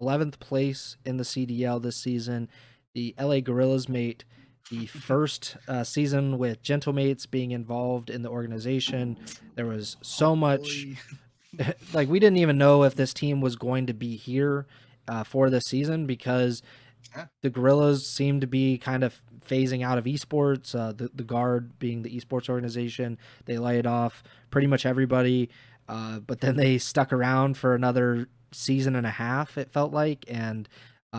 11th place in the CDL this season. The LA Guerrillas mate the first season with Gentlemates being involved in the organization. There was so Oh much, boy. like we didn't even know if this team was going to be here for the season because Yeah. the Guerrillas seem to be kind of phasing out of esports. The Guard being the esports organization, they laid off pretty much everybody, but then they stuck around for another season and a half. It felt like, and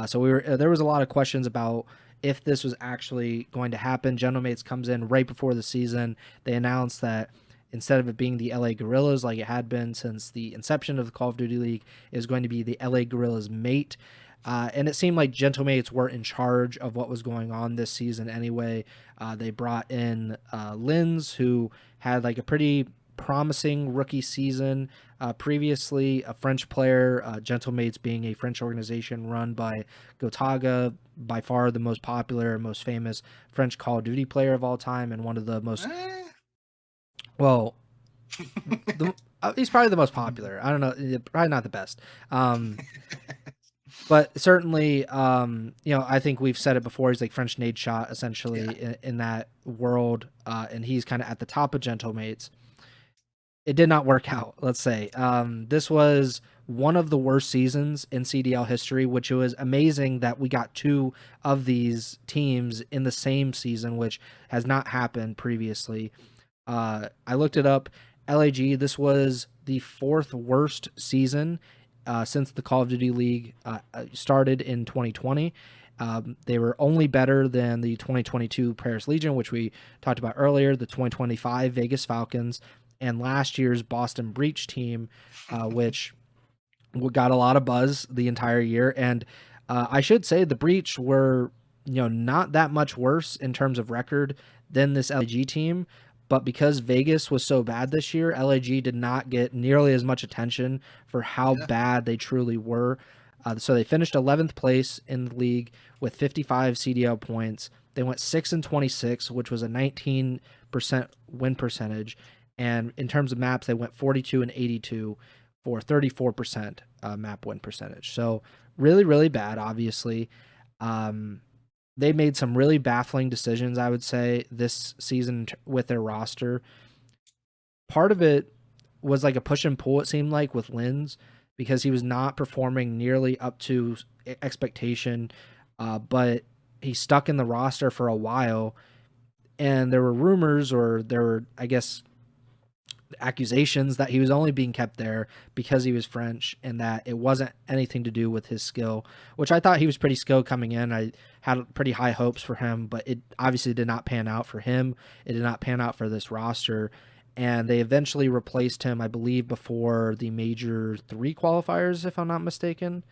so we were. There was a lot of questions about if this was actually going to happen. Gentlemates comes in right before the season. They announced that instead of it being the LA Guerrillas like it had been since the inception of the Call of Duty League, is going to be the LA Guerrillas mate. And it seemed like Gentlemates were in charge of what was going on this season anyway. They brought in Linz, who had like a pretty promising rookie season. Previously, a French player, Gentlemates being a French organization run by Gotaga, by far the most popular and most famous French Call of Duty player of all time, and one of the most, Eh. well, he's probably the most popular. I don't know, probably not the best. But certainly, I think we've said it before. He's like French Nade Shot, essentially, Yeah. in that world, and he's kind of at the top of Gentlemates. It did not work out, let's say. This was one of the worst seasons in CDL history, which it was amazing that we got two of these teams in the same season, which has not happened previously. I looked it up. LAG, this was the fourth worst season since the Call of Duty League started in 2020. They were only better than the 2022 Paris Legion, which we talked about earlier, the 2025 Vegas Falcons, and last year's Boston Breach team, which got a lot of buzz the entire year. And I should say the Breach were, not that much worse in terms of record than this LAG team. But because Vegas was so bad this year, LAG did not get nearly as much attention for how Yeah. bad they truly were. So they finished 11th place in the league with 55 CDL points. They went 6-26, which was a 19% win percentage. And in terms of maps, they went 42-82 for 34% map win percentage. So really, really bad, obviously. They made some really baffling decisions, I would say, this season with their roster. Part of it was like a push and pull, it seemed like, with Linz, because he was not performing nearly up to expectation, but he stuck in the roster for a while. And there were rumors, or there were, I guess, accusations that he was only being kept there because he was French and that it wasn't anything to do with his skill, which I thought he was pretty skilled coming in. I had pretty high hopes for him, but it obviously did not pan out for him. It did not pan out for this roster. And they eventually replaced him, I believe, before the Major 3 qualifiers, if I'm not mistaken.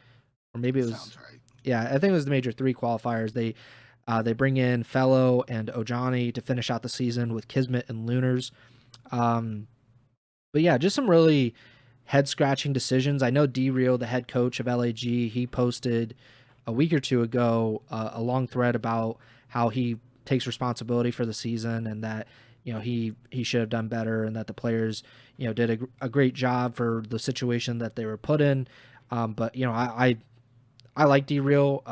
Or maybe it was, Sounds right. yeah, I think it was the Major 3 qualifiers. They bring in Fellow and Ojani to finish out the season with Kismet and Lunars. But yeah, just some really head scratching decisions. I know D-Real, the head coach of LAG, he posted a week or two ago a long thread about how he takes responsibility for the season and that he should have done better and that the players did a great job for the situation that they were put in. But I like D-Real,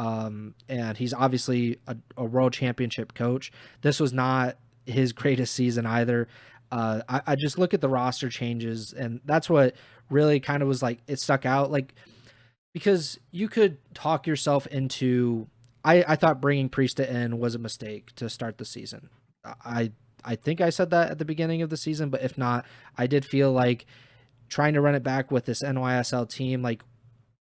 and he's obviously a world championship coach. This was not his greatest season either. I just look at the roster changes, and that's what really kind of was like, it stuck out. Like, because you could talk yourself into, I thought bringing Priesta in was a mistake to start the season. I, I think I said that at the beginning of the season, but if not, I did feel like trying to run it back with this NYSL team, like,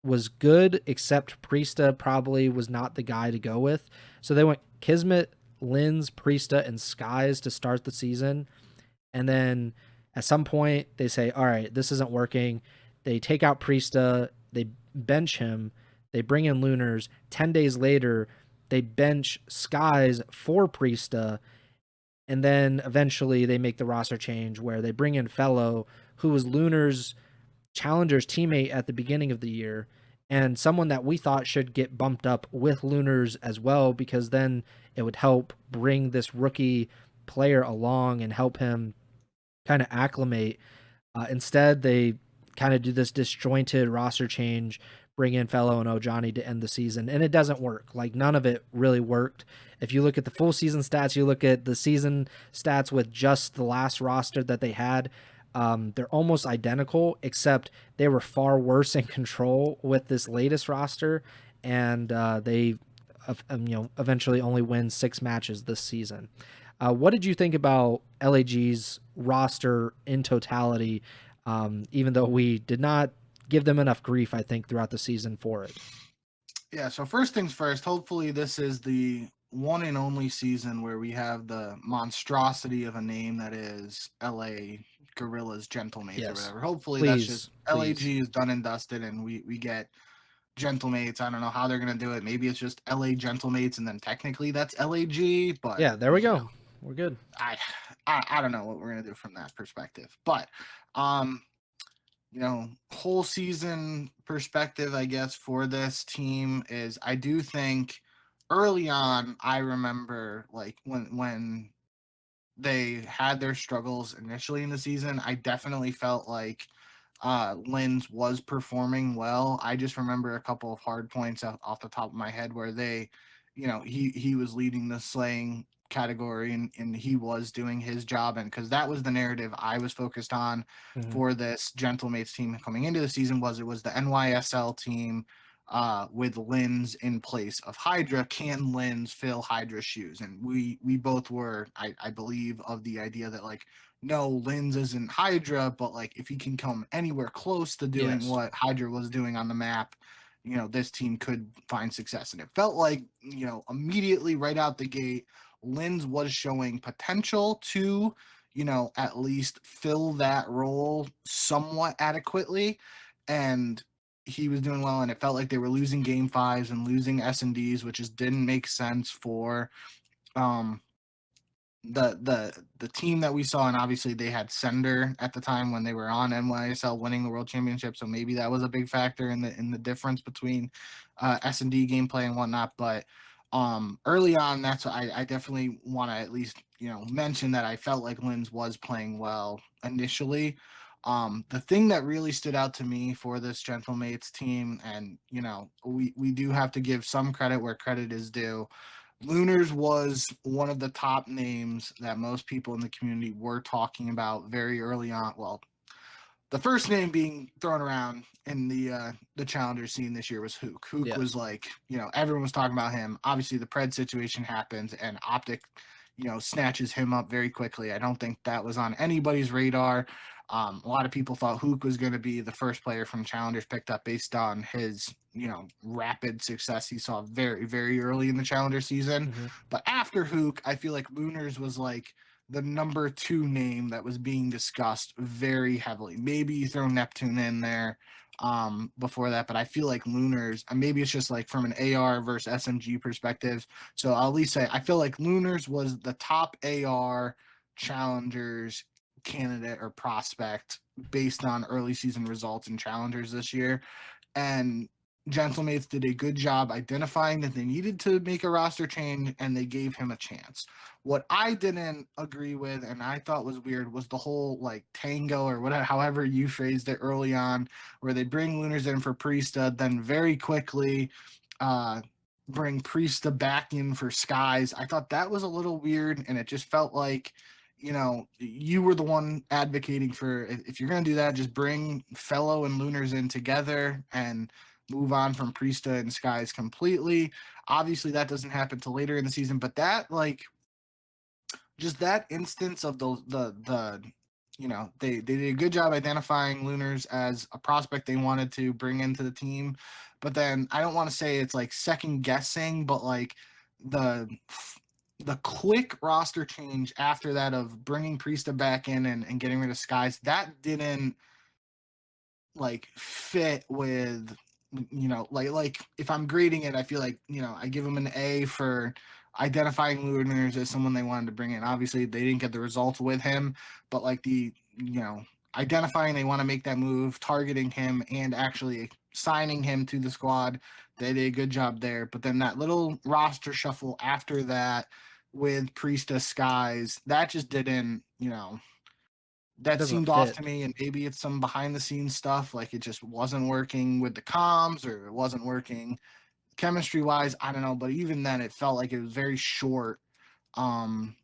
was good, except Priesta probably was not the guy to go with. So they went Kismet, Linz, Priesta, and Skies to start the season. And then at some point they say, all right, this isn't working. They take out Priesta, they bench him, they bring in Lunars. 10 days later, they bench Skies for Priesta. And then eventually they make the roster change where they bring in Fellow, who was Lunar's Challenger's teammate at the beginning of the year, and someone that we thought should get bumped up with Lunars as well, because then it would help bring this rookie player along and help him kind of acclimate. Instead, they kind of do this disjointed roster change, bring in Fellow and Ojani to end the season, and it doesn't work. Like, none of it really worked. If you look at the full season stats, you look at the season stats with just the last roster that they had, they're almost identical, except they were far worse in control with this latest roster, and they eventually only win 6 matches this season. What did you think about LAG's roster in totality? Even though we did not give them enough grief, I think, throughout the season for it. Yeah, so first things first, hopefully this is the one and only season where we have the monstrosity of a name that is LA Guerrillas Gentlemates or Yes. whatever. Hopefully that's just Please, please. LAG is done and dusted and we get Gentlemates. I don't know how they're gonna do it. Maybe it's just LA Gentlemates and then technically that's LAG, but Yeah, there we go. We're good. I I don't know what we're gonna do from that perspective. But um whole season perspective, I guess, for this team is I do think early on, I remember like when they had their struggles initially in the season, I definitely felt like Linz was performing well. I just remember a couple of hard points off the top of my head where he was leading the slaying category and he was doing his job, and because that was the narrative I was focused on Hmm. for this Gentlemates team coming into the season, was it was the NYSL team with Linz in place of Hydra. Can Linz fill Hydra's shoes? And we both were, I believe, of the idea that like, no, Linz isn't Hydra, but like if he can come anywhere close to doing Yes. what Hydra was doing on the map, this team could find success. And it felt like, immediately right out the gate, Linz was showing potential to, at least fill that role somewhat adequately. And he was doing well, and it felt like they were losing game fives and losing S&Ds, which just didn't make sense for um the team that we saw. And obviously they had Sender at the time when they were on NYSL winning the world championship, so maybe that was a big factor in the difference between S&D gameplay and whatnot. But early on, that's what I definitely want to at least mention that I felt like Linz was playing well initially. The thing that really stood out to me for this Gentlemates team, and we do have to give some credit where credit is due, Lunars was one of the top names that most people in the community were talking about very early on. Well, the first name being thrown around in the challenger scene this year was Hook. Hook Yeah. was like, everyone was talking about him. Obviously, the Pred situation happens, and Optic, snatches him up very quickly. I don't think that was on anybody's radar. A lot of people thought Hook was going to be the first player from Challengers picked up based on his, rapid success he saw very, very early in the Challenger season. Hmm. But after Hook, I feel like Lunars was like the number 2 name that was being discussed very heavily. Maybe you throw Neptune in there before that, but I feel like Lunars, and maybe it's just like from an AR versus SMG perspective. So I'll at least say I feel like Lunars was the top AR challengers candidate or prospect based on early season results and challengers this year. And Gentlemates did a good job identifying that they needed to make a roster change, and they gave him a chance. What I didn't agree with and I thought was weird was the whole like tango or whatever, however you phrased it early on, where they bring Lunars in for Priesta, then very quickly uh, bring Priesta back in for Skies. I thought that was a little weird, and it just felt like you were the one advocating for, if you're going to do that, just bring Fellow and Lunars in together and move on from Priesta and Skies completely. Obviously, that doesn't happen till later in the season, but that like just that instance of they did a good job identifying Lunars as a prospect they wanted to bring into the team. But then I don't want to say it's like second guessing, but like the the quick roster change after that of bringing Priesta back in and getting rid of Skies, that didn't like fit with like if I'm grading it, I feel like I give them an A for identifying Lunars as someone they wanted to bring in. Obviously they didn't get the results with him, but like identifying they want to make that move, targeting him, and actually signing him to the squad, they did a good job there. But then that little roster shuffle after that with Priestess Skies, that just didn't It that doesn't seemed off fit. to me, and maybe it's some behind the scenes stuff, like it just wasn't working with the comms or it wasn't working chemistry wise. I don't know, but even then, it felt like it was very short. Um,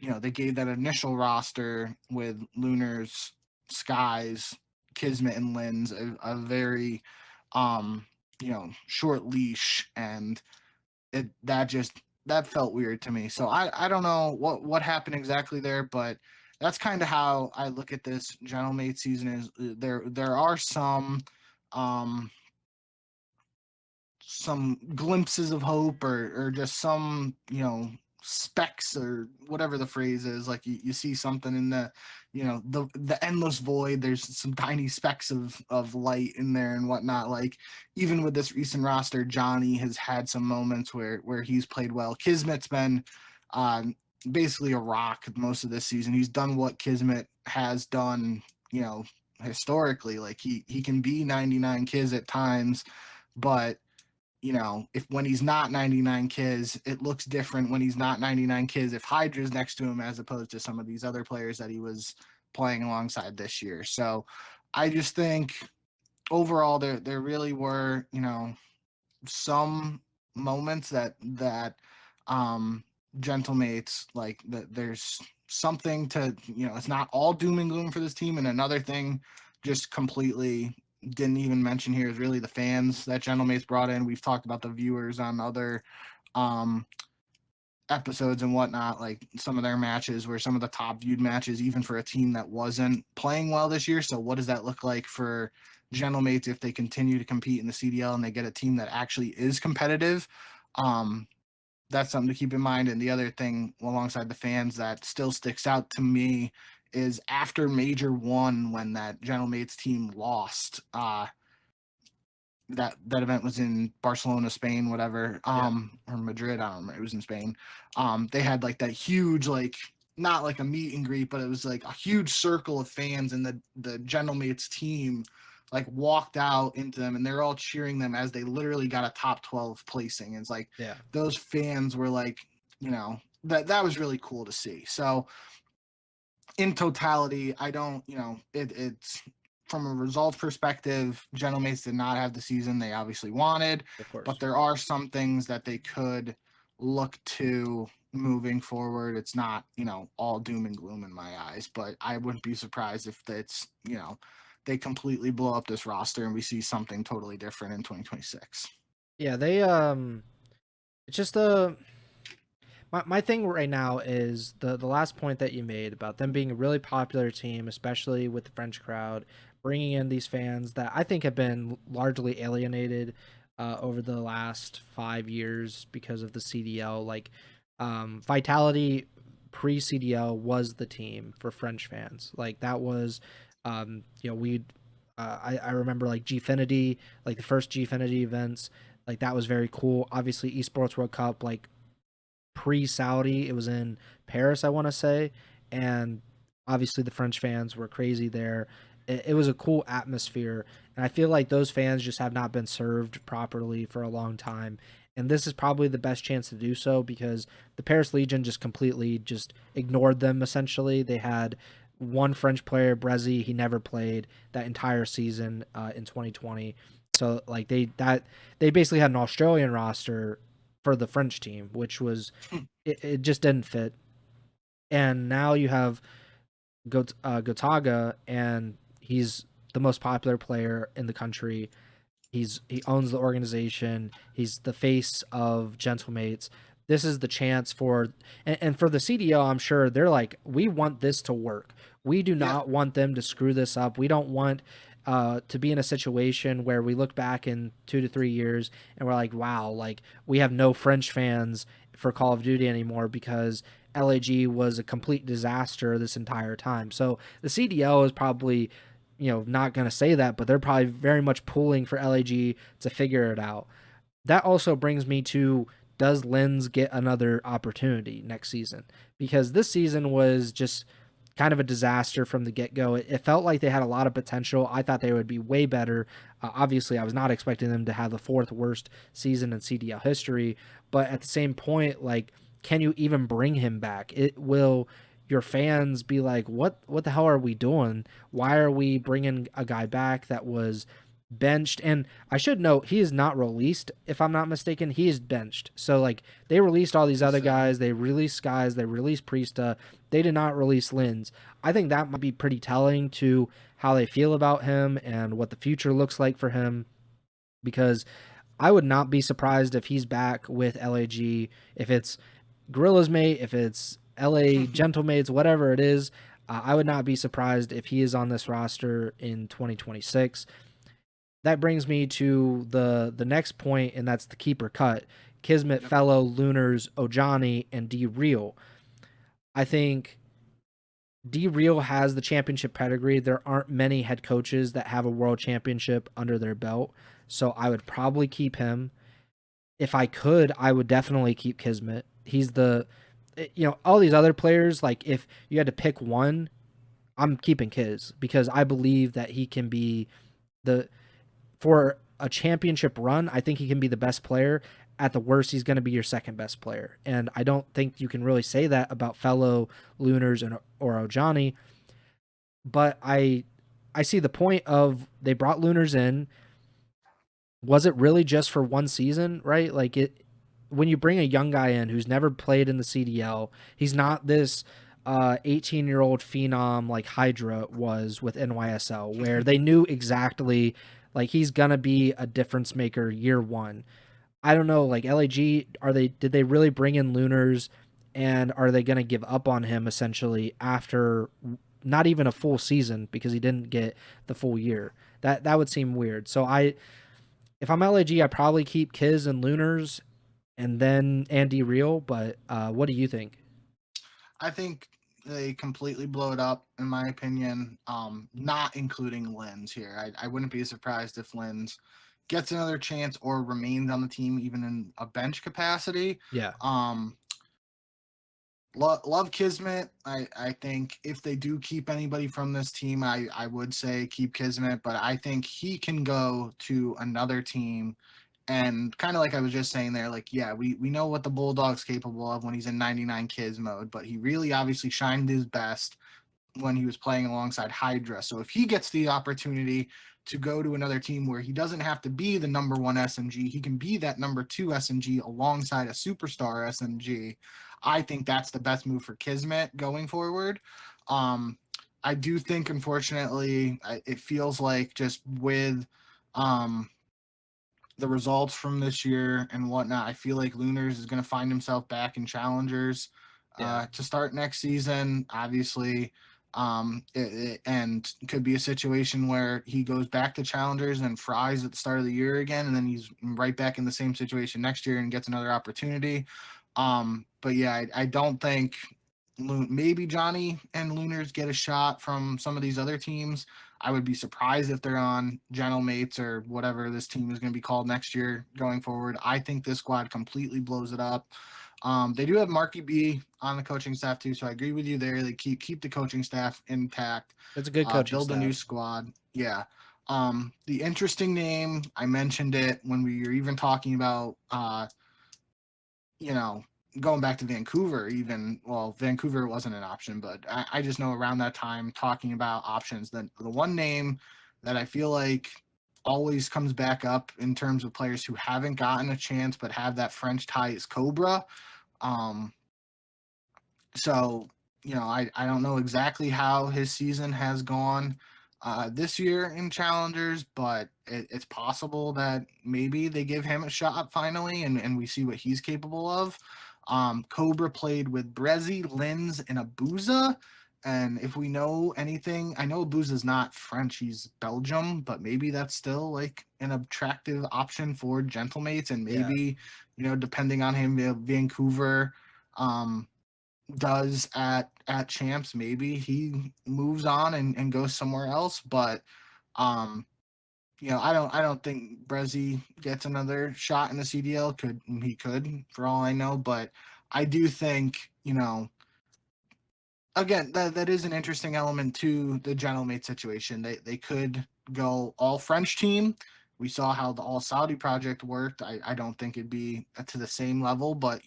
they gave that initial roster with Lunars, Skies, Kismet, and Lynn's a very, short leash, and that felt weird to me. So I don't know what happened exactly there, but that's kind of how I look at this Gentlemate season. Is there are um some glimpses of hope, or just some specks, or whatever the phrase is, like you see something in the endless void. There's some tiny specks of light in there and whatnot. Like even with this recent roster, Johnny has had some moments where he's played well. Kismet's been basically a rock most of this season. He's done what Kismet has done, historically. Like he can be 99 Kis at times, but if when he's not 99 Kis, it looks different when he's not 99 Kis if Hydra's next to him, as opposed to some of these other players that he was playing alongside this year. So I just think overall there really were, some moments that gentlemates, like that there's something to, it's not all doom and gloom for this team. And another thing just completely didn't even mention here is really the fans that gentlemates brought in. We've talked about the viewers on other um episodes and whatnot. Like some of their matches were some of the top viewed matches, even for a team that wasn't playing well this year. So what does that look like for gentlemates if they continue to compete in the CDL and they get a team that actually is competitive? um that's something to keep in mind. And the other thing alongside the fans that still sticks out to me is after Major One, when that gentlemates team lost, that event was in Barcelona, Spain, whatever, Yeah, or Madrid. I don't remember. It was in Spain. They had like that huge, like not like a meet and greet, but it was like a huge circle of fans, and the gentlemates team like walked out into them, and they're all cheering them as they literally got a top 12 placing. And it's like yeah. those fans were like, that was really cool to see. So in totality, I don't, it's from a results perspective, Gentlemates did not have the season they obviously wanted, Of but course. there are some things that they could look to moving forward. It's not, all doom and gloom in my eyes, but I wouldn't be surprised if it's, they completely blow up this roster and we see something totally different in 2026. Yeah, they it's just my thing right now is the last point that you made about them being a really popular team, especially with the French crowd, bringing in these fans that I think have been largely alienated over the last 5 years because of the CDL. Like, Vitality pre CDL was the team for French fans. Like that was, we. I remember like Gfinity, like the first Gfinity events, like that was very cool. Obviously, Esports World Cup, like pre-Saudi. It was in Paris, I want to say, and obviously the French fans were crazy there. It was a cool atmosphere, and I feel like those fans just have not been served properly for a long time. And this is probably the best chance to do so because the Paris Legion just completely just ignored them. Essentially, they had one French player, Brezi. He never played that entire season in 2020. So like they basically had an Australian roster for the French team, which was it just didn't fit. And now you have Gotaga, and he's the most popular player in the country. He owns the organization. He's the face of Gentlemates. This is the chance for and for the CDL. I'm sure they're like, we want this to work. We do Yeah. not want them to screw this up. We don't want to be in a situation where we look back in 2 to 3 years and we're like, wow, like we have no French fans for Call of Duty anymore because LAG was a complete disaster this entire time. So the CDL is probably, not going to say that, but they're probably very much pulling for LAG to figure it out. That also brings me to, does Lens get another opportunity next season? Because this season was just kind of a disaster from the get-go. It felt like they had a lot of potential. I thought they would be way better. Obviously, I was not expecting them to have the fourth worst season in CDL history, but at the same point, like, can you even bring him back? It will your fans be like, what the hell are we doing? Why are we bringing a guy back that was benched? And I should note, he is not released, if I'm not mistaken. He is benched. So like they released all these other Interesting. guys, they released Skies, they released Priesta, they did not release Lins. I think that might be pretty telling to how they feel about him and what the future looks like for him, because I would not be surprised if he's back with LAG, if it's Gorillas mate, if it's LA Gentlemates, whatever it is. I would not be surprised if he is on this roster in 2026. That brings me to the next point, and that's the keeper cut. Kismet, Yep. Fellow, Lunars, Ojani, and D Real. I think D Real has the championship pedigree. There aren't many head coaches that have a world championship under their belt, so I would probably keep him. If I could, I would definitely keep Kismet. He's the, all these other players, like if you had to pick one, I'm keeping Kiz because I believe that he can be the, for a championship run, I think he can be the best player. At the worst, he's going to be your second best player. And I don't think you can really say that about Fellow, Lunars, and or Ojani. But I see the point of they brought Lunars in. Was it really just for one season, right? Like it, when you bring a young guy in who's never played in the CDL, he's not this 18-year-old phenom like Hydra was with NYSL, where they knew exactly like he's gonna be a difference maker year one. I don't know, like LAG, did they really bring in Lunars, and are they gonna give up on him essentially after not even a full season because he didn't get the full year? That would seem weird. So if I'm LAG, I probably keep Kiz and Lunars and then Andy Real. But what do you think? I think they completely blow it up, in my opinion. Not including Lens here. I wouldn't be surprised if Lens gets another chance or remains on the team, even in a bench capacity. Yeah, Um, love Kismet. I think if they do keep anybody from this team, I would say keep Kismet, but I think he can go to another team. And kind of like I was just saying there, like, yeah, we know what the Bulldog's capable of when he's in 99 kids mode, but he really obviously shined his best when he was playing alongside Hydra. So if he gets the opportunity to go to another team where he doesn't have to be the number one SMG, he can be that number two SMG alongside a superstar SMG. I think that's the best move for Kismet going forward. Um, I do think, unfortunately, it feels like just with um, the results from this year and whatnot, I feel like Lunars is going to find himself back in challengers yeah, to start next season. Obviously, and could be a situation where he goes back to challengers and fries at the start of the year again, and then he's right back in the same situation next year and gets another opportunity. But yeah, I don't think maybe Johnny and Lunars get a shot from some of these other teams. I would be surprised if they're on Gentlemates or whatever this team is going to be called next year going forward. I think this squad completely blows it up. They do have Marky B on the coaching staff too, so I agree with you there. They keep the coaching staff intact, it's a good coaching build a new staff. squad. Yeah. The interesting name, I mentioned it when we were even talking about you know, going back to Vancouver, even, well, Vancouver wasn't an option, but I just know around that time talking about options, that the one name that I feel like always comes back up in terms of players who haven't gotten a chance but have that French tie is Cobra. Um, so, I don't know exactly how his season has gone this year in Challengers, but it's possible that maybe they give him a shot finally and we see what he's capable of. Cobra played with Brezzy, Linz, and Abuza. And if we know anything, I know Abuza's not French, he's Belgium, but maybe that's still like an attractive option for Gentlemates. And Yeah, maybe, depending on him, Vancouver. Does at champs, maybe he moves on and goes somewhere else, but um I don't think Brezzy gets another shot in the CDL. He could for all I know, but I do think, again, that is an interesting element to the gentlemate situation. They could go all French team, We saw how the All Saudi project worked. I don't think it'd be to the same level, but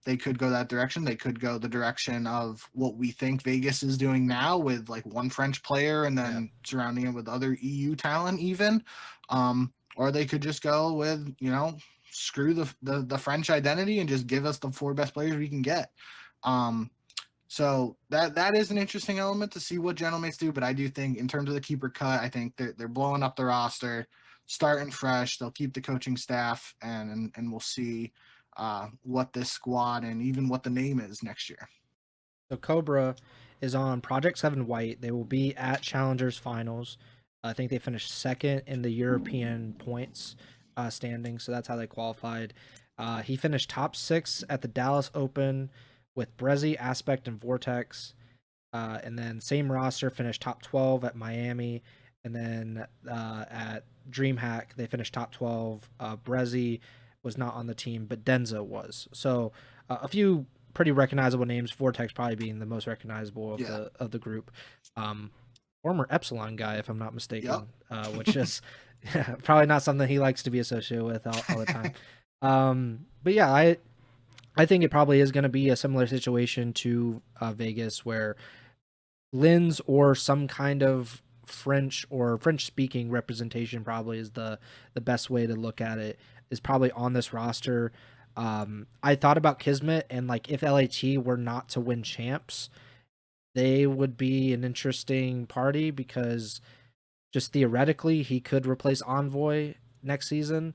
they could go that direction. They could go the direction of what we think Vegas is doing now with like one French player and Yeah. then surrounding it with other EU talent, even. Or they could just go with, screw the French identity and just give us the four best players we can get. Um, so that is an interesting element to see what Gentlemates do. But I do think in terms of the keeper cut, I think they're blowing up the roster, starting fresh. They'll keep the coaching staff, and we'll see what this squad and even what the name is next year. So Cobra is on Project 7 White. They will be at Challengers Finals. I think they finished second in the European points standing, so that's how they qualified. He finished top 6 at the Dallas Open with Brezzi, Aspect, and Vortex. And then same roster finished top 12 at Miami. And then at DreamHack, they finished top 12. Brezzi was not on the team, but Denza was. So a few pretty recognizable names. Vortex probably being the most recognizable of Yeah. the group. Former Epsilon guy, if I'm not mistaken, Yep. which is probably not something he likes to be associated with all the time. But yeah, I think it probably is going to be a similar situation to Vegas, where Linz or some kind of French or French speaking representation probably is the best way to look at it, is probably on this roster. I thought about Kismet, and like if LAT were not to win champs, they would be an interesting party, because just theoretically he could replace Envoy next season.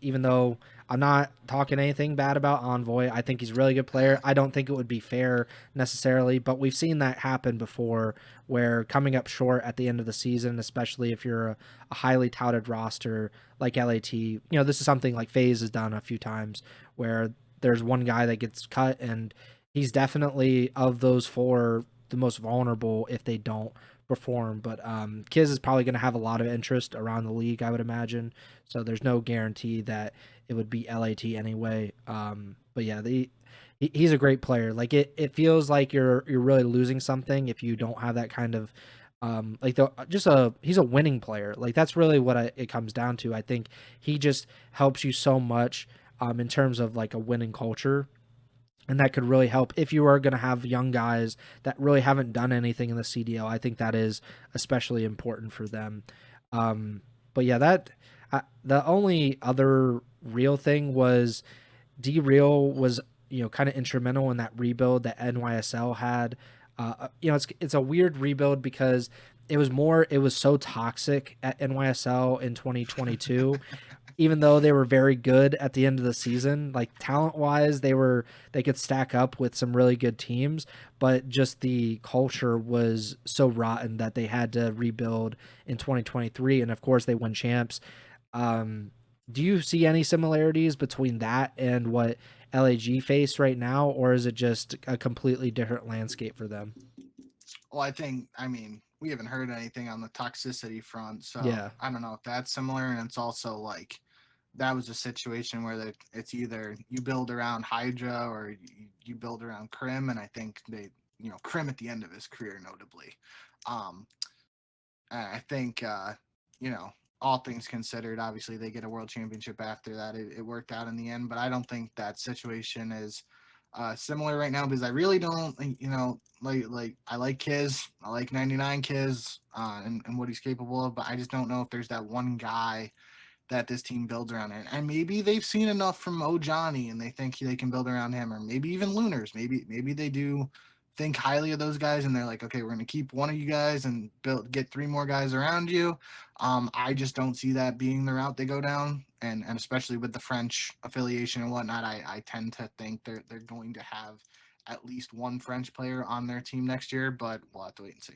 Even though I'm not talking anything bad about Envoy, I think he's a really good player. I don't think it would be fair necessarily, but we've seen that happen before, where coming up short at the end of the season, especially if you're a highly touted roster like LAT, this is something like FaZe has done a few times, where there's one guy that gets cut, and he's definitely, of those four, the most vulnerable if they don't perform. But Kiz is probably going to have a lot of interest around the league, I would imagine. So there's no guarantee that it would be LAT anyway. But yeah, he's a great player. Like it feels like you're really losing something if you don't have that kind of he's a winning player. Like that's really what it comes down to. I think he just helps you so much in terms of like a winning culture. And that could really help if you are going to have young guys that really haven't done anything in the CDL. I think that is especially important for them. But yeah, the only other real thing was D-Real was kind of instrumental in that rebuild that NYSL had. It's a weird rebuild, because it was so toxic at NYSL in 2022. Even though they were very good at the end of the season, like talent wise, they could stack up with some really good teams, but just the culture was so rotten that they had to rebuild in 2023. And of course they won champs. Do you see any similarities between that and what LAG face right now, or is it just a completely different landscape for them? Well, I mean, we haven't heard anything on the toxicity front, so Yeah. I don't know if that's similar. And it's also like that was a situation where it's either you build around Hydra or you build around Krim, and I think Krim at the end of his career, notably. Um, I think all things considered, obviously they get a world championship after that. It worked out in the end, but I don't think that situation is similar right now, because I really don't, like I like Kiz, I like 99 Kiz, and what he's capable of, but I just don't know if there's that one guy that this team builds around it. And maybe they've seen enough from Johnny and they think they can build around him, or maybe even Lunars. Maybe they do think highly of those guys and they're like, okay, we're gonna keep one of you guys and get three more guys around you. I just don't see that being the route they go down. And especially with the French affiliation and whatnot, I tend to think they're going to have at least one French player on their team next year, but we'll have to wait and see.